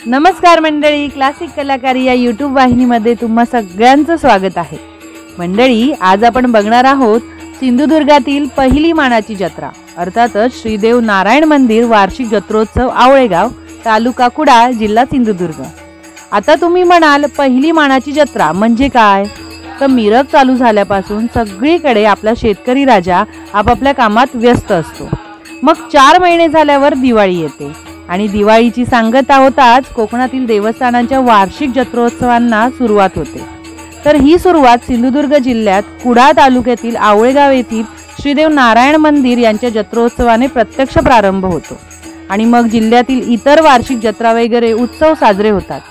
नमस्कार मंडळी, क्लासिक कलाकारी या यूट्यूब वाहिनीमध्ये तुम्हा सगळ्यांचं स्वागत आहे। मंडळी, आज आपण बघणार आहोत सिंधुदुर्गातील पहिली मानाची जत्रा अर्थातच श्रीदेव नारायण मंदिर वार्षिक जत्रोत्सव आवळेगाव, तालुका कुडाळ, जिल्हा सिंधुदुर्ग। आता तुम्ही म्हणाल, पहिली मानाची जत्रा म्हणजे काय? तर मिरग चालू झाल्यापासून सगळीकडे आपला शेतकरी राजा आपापल्या कामात व्यस्त असतो। मग 4 महिने झाल्यावर दिवाळी येते आणि दिवाळीची सांगता होताच कोकणातील देवस्थानांच्या वार्षिक जत्रोत्सवांना सुरुवात होते। तर ही सुरुवात सिंधुदुर्ग जिल्ह्यात कुडाळ तालुक्यातील आवळेगाव येथील श्रीदेव नारायण मंदिर यांच्या जत्रोत्सवाने प्रत्यक्ष प्रारंभ होतो आणि मग जिल्ह्यातील इतर वार्षिक जत्रा वगैरे उत्सव साजरे होतात।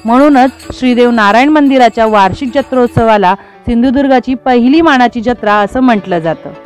म्हणूनच श्रीदेव नारायण मंदिराच्या वार्षिक जत्रोत्सवाला सिंधुदुर्गाची पहिली मानाची जत्रा असं म्हटलं जातं।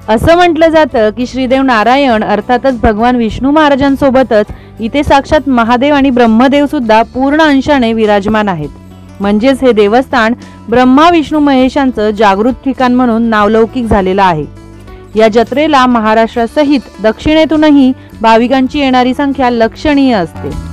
असं म्हटलं जातं की श्रीदेव नारायण अर्थातच भगवान विष्णू महाराजांसोबतच इथे साक्षात महादेव आणि ब्रह्मदेव सुद्धा पूर्ण अंशाने विराजमान आहेत। म्हणजेच हे देवस्थान ब्रह्मा विष्णू महेशांचं जागृत ठिकाण म्हणून नावलौकिक झालेलं आहे। या जत्रेला महाराष्ट्रासहित दक्षिणेतूनही भाविकांची येणारी संख्या लक्षणीय असते।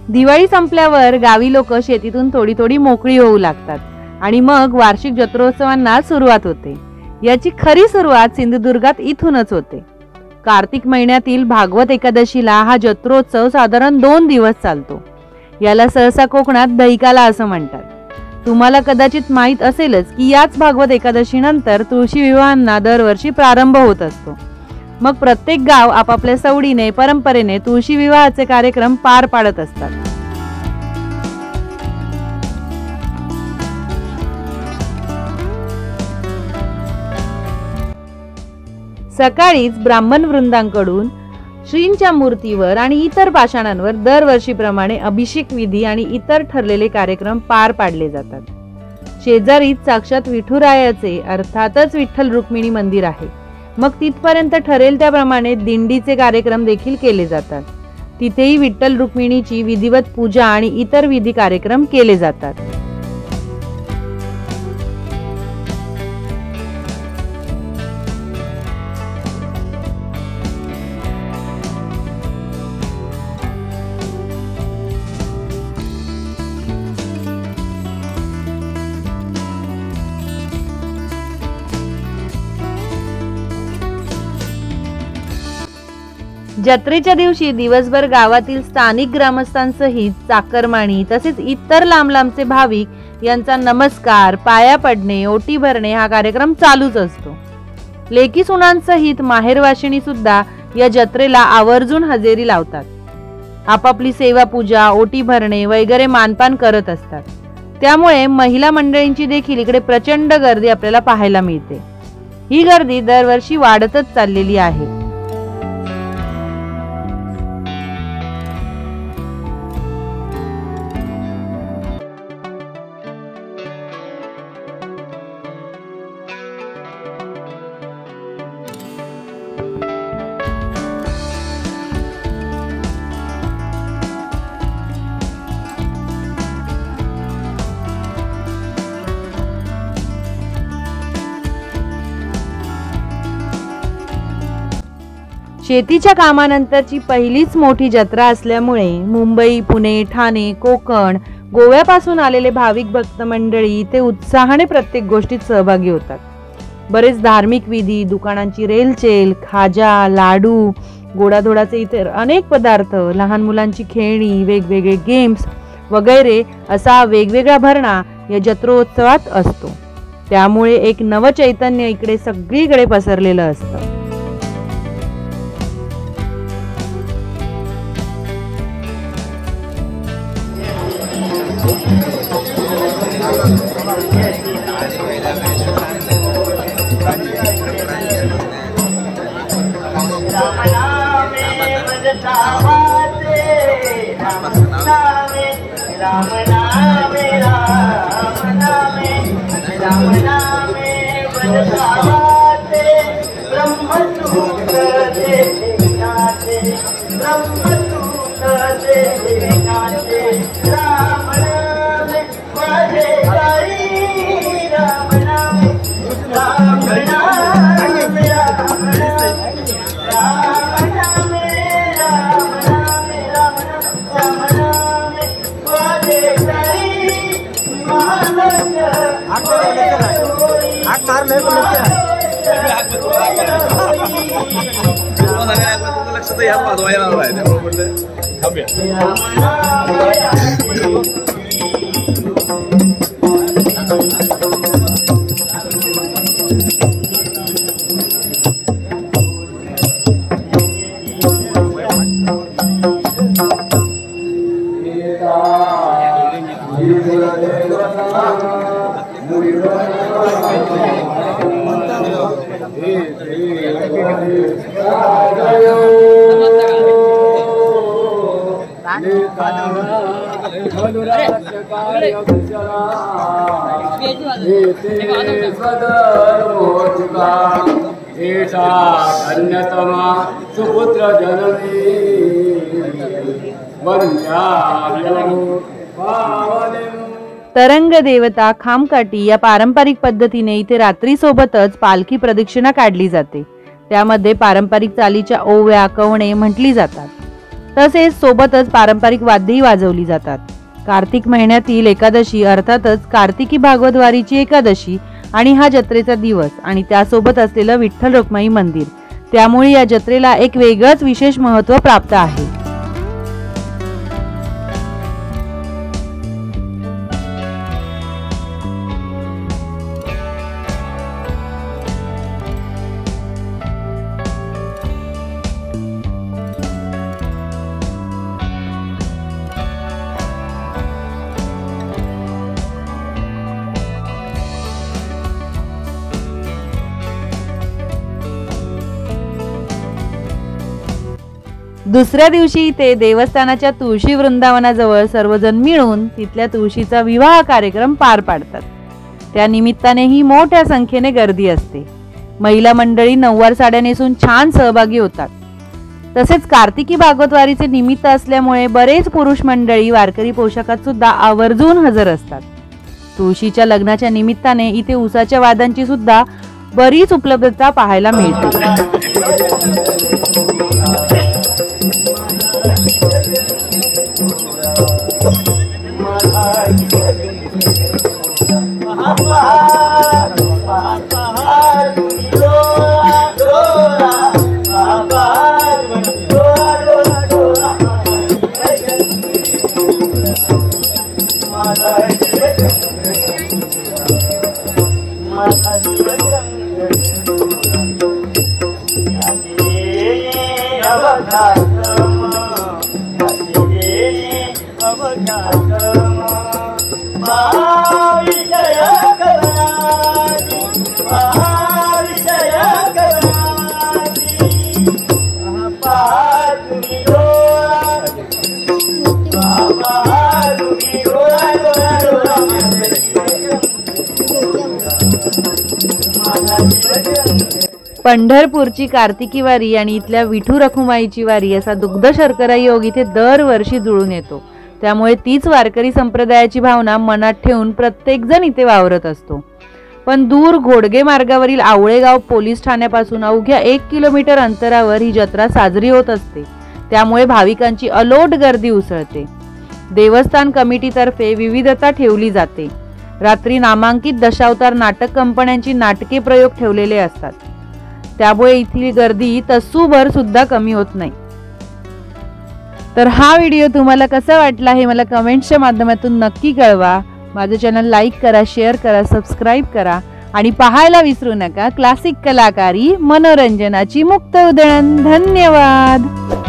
दिवाळी संपल्यावर गावी लोक शेतीतून थोडी थोडी मोकळी होऊ लागतात आणि मग वार्षिक जत्रोत्सवांना सुरुवात होते। याची खरी सुरुवात सिंधुदुर्गात इथूनच होते। कार्तिक महिन्यातील भागवत एकादशीला हा जत्रोत्सव साधारण 2 दिवस चालतो। याला सहसा कोकणात दहिकाला असं म्हणतात। तुम्हाला कदाचित माहीत असेलच की याच भागवत एकादशी नंतर तुळशी विवाहांना दरवर्षी प्रारंभ होत असतो। मग प्रत्येक गाव आपापल्या सवडीने परंपरेने तुळशी विवाहाचे कार्यक्रम पार पाडत असतात। सकाळीच ब्राह्मण वृंदांकडून श्रींच्या मूर्तीवर आणि इतर पाषाणांवर दरवर्षीप्रमाणे अभिषेक विधी आणि इतर ठरलेले कार्यक्रम पार पाडले जातात। शेजारीच साक्षात विठुरायाचे अर्थातच विठ्ठल रुक्मिणी मंदिर आहे। मग तिथपर्यंत ठरेल त्याप्रमाणे दिंडीचे कार्यक्रम देखील केले जातात। तिथेही विठ्ठल रुक्मिणीची विधिवत पूजा आणि इतर विधी कार्यक्रम केले जातात। जत्रेच्या दिवशी दिवसभर गावातील स्थानिक ग्रामस्थांसहित चाकरमानी तसेच इतर लांब लांबचे भाविक यांचा नमस्कार, पाया पडणे, ओटी भरणे हा कार्यक्रम चालूच असतो। लेकी सुनांसहित माहेरवाशिणी सुद्धा या जत्रेला आवर्जून हजेरी लावतात। आपापली सेवा पूजा, ओटी भरणे वगैरे मानपान करत असतात। त्यामुळे महिला मंडळींची देखील इकडे प्रचंड गर्दी आपल्याला पाहायला मिळते। ही गर्दी दरवर्षी वाढतच चाललेली आहे। शेतीच्या कामानंतरची पहिलीच मोठी जत्रा असल्यामुळे मुंबई, पुणे, ठाणे, कोकण, गोव्यापासून आलेले भाविक भक्त मंडळी इथे उत्साहाने प्रत्येक गोष्टीत सहभागी होतात. बरेच धार्मिक विधी, दुकानांची रेलचेल, खाजा, लाडू, गोडाधोडाचे इतर अनेक पदार्थ, लहान मुलांची खेळणी, वेगवेगळे गेम्स वगैरे असा वेगवेगळा भरणा या जत्रोत्सवात असतो. त्यामुळे एक नवचैतन्य इकडे सगळीकडे पसरलेलं असतं. सुपुत्र जननी तरंग देवता खामकाठी या पारंपरिक पद्धतीने इथे रात्री सोबतच पालखी प्रदक्षिणा काढली जाते. त्यामध्ये पारंपरिक चालीच्या ओव्या, कवणे म्हटली जातात. तसेच सोबतच पारंपरिक वाद्यही वाजवली जातात. कार्तिक महिन्यातील एकादशी अर्थातच कार्तिकी भागवत वारीची एकादशी आणि हा जत्रेचा दिवस आणि त्यासोबत असलेलं विठ्ठल रुक्माई मंदिर, त्यामुळे या जत्रेला एक वेगळंच विशेष महत्त्व प्राप्त आहे. दुसऱ्या दिवशी ते देवस्थानाच्या तुळशी वृंदावनाजवळ सर्वजण मिळून तिथल्या तुळशीचा विवाह कार्यक्रम पार पाडतात. त्या निमित्तानेही मोठ्या संख्येने गर्दी असते. महिला मंडळी नऊवार साड्या नेसून छान सहभागी होतात. तसेच कार्तिकी भागवत वारीचे निमित्त असल्यामुळे बरेच पुरुष मंडळी वारकरी पोशाखात सुद्धा आवर्जून हजर असतात. तुळशीच्या लग्नाच्या निमित्ताने इथे उसाच्या वादांची सुद्धा बरीच उपलब्धता पाहायला मिळते. पंढरपूरची कार्तिकी वारी आणि इथल्या विठू रखुमाईची वारी असा दुग्ध शर्करा योग इथे दरवर्षी जुळून येतो. त्यामुळे तीच वारकरी संप्रदायाची भावना मनात ठेवून प्रत्येक जण इथे वावरत असतो. पण दूर घोडगे मार्गावरील आवळेगाव पोलीस ठाण्यापासून अवघ्या 1 किलोमीटर अंतरावर ही जत्रा साजरी होत असते। त्यामुळे भाविकांची अलोट गर्दी उसळते। देवस्थान कमिटीतर्फे विविधता ठेवली जाते। रात्री नामांकित दशावतार नाटक कंपन्यांची नाटके प्रयोग ठेवलेले असतात। त्यामुळे इथली गर्दी तसूभर सुद्धा कमी होत नाही। तर हा व्हिडिओ तुम्हाला कसा वाटला हे मला कमेंट्सच्या माध्यमातून नक्की कळवा। माझे चॅनल लाईक करा, शेअर करा, सबस्क्राईब करा आणि पाहायला विसरू नका क्लासिक कलाकारी मनोरंजनाची मुक्त उधळण। धन्यवाद।